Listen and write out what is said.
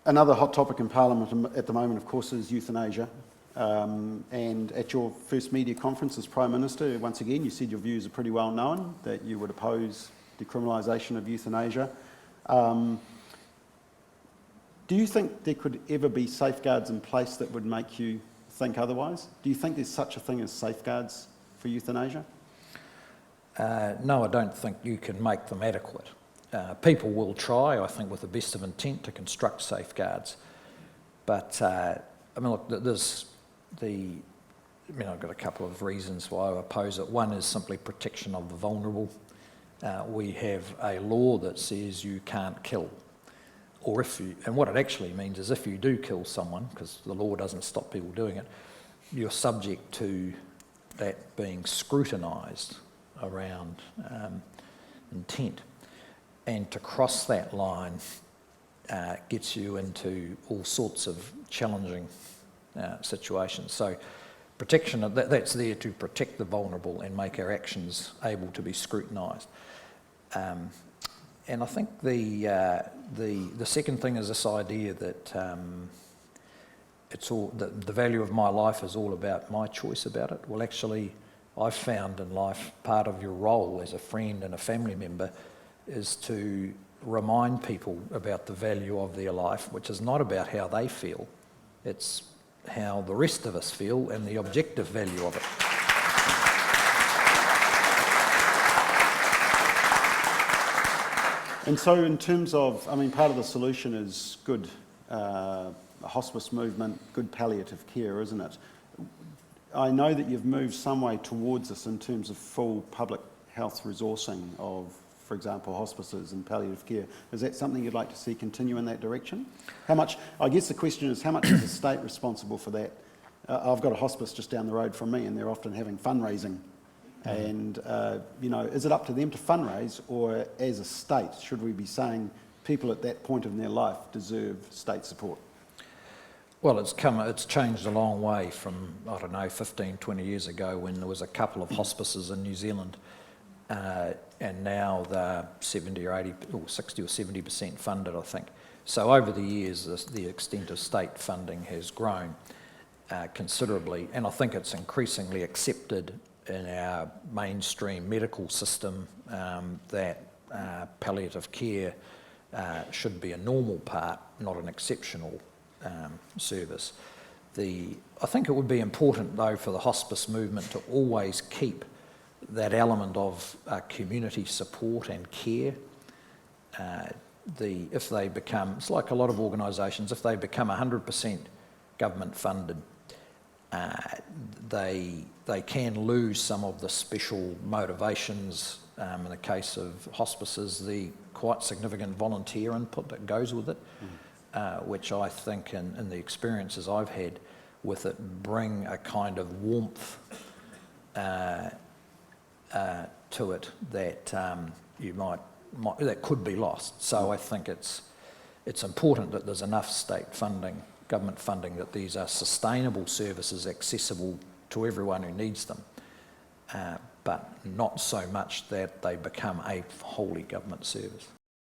Another hot topic in Parliament at the moment, of course, is euthanasia. And at your first media conference as Prime Minister, once again, you said your views are pretty well known, that you would oppose decriminalisation of euthanasia. Do you think there could ever be safeguards in place that would make you think otherwise? Do you think there's such a thing as safeguards for euthanasia? No, I don't think you can make them adequate. People will try, I think, with the best of intent to construct safeguards. But, I mean, look, I've got a couple of reasons why I oppose it. One is simply protection of the vulnerable. We have a law that says you can't kill. Or and what it actually means is if you do kill someone, because the law doesn't stop people doing it, you're subject to that being scrutinised around intent. And to cross that line gets you into all sorts of challenging situations. So protection, that's there to protect the vulnerable and make our actions able to be scrutinised. And I think the second thing is this idea that the value of my life is all about my choice about it. Well, actually, I've found in life part of your role as a friend and a family member is to remind people about the value of their life, which is not about how they feel, it's how the rest of us feel and the objective value of it. And so in terms of, I mean, part of the solution is good hospice movement, good palliative care, isn't it? I know that you've moved some way towards this in terms of full public health resourcing of, for example, hospices and palliative care. Is that something you'd like to see continue in that direction? How much, I guess the question is, how much is the state responsible for that? I've got a hospice just down the road from me and they're often having fundraising. And, is it up to them to fundraise, or as a state, should we be saying people at that point in their life deserve state support? Well, it's changed a long way from, 15, 20 years ago when there was a couple of hospices in New Zealand. And now they're 70 or 80 or 60 or 70% funded, I think. So over the years, the extent of state funding has grown considerably, and I think it's increasingly accepted in our mainstream medical system that palliative care should be a normal part, not an exceptional service. I think it would be important, though, for the hospice movement to always keep that element of community support and care. If they become, it's like a lot of organisations, if they become 100% government funded, they can lose some of the special motivations. In the case of hospices, the quite significant volunteer input that goes with it, which I think in the experiences I've had with it bring a kind of warmth to it that that could be lost. So I think it's important that there's enough state funding, government funding, that these are sustainable services accessible to everyone who needs them, but not so much that they become a wholly government service.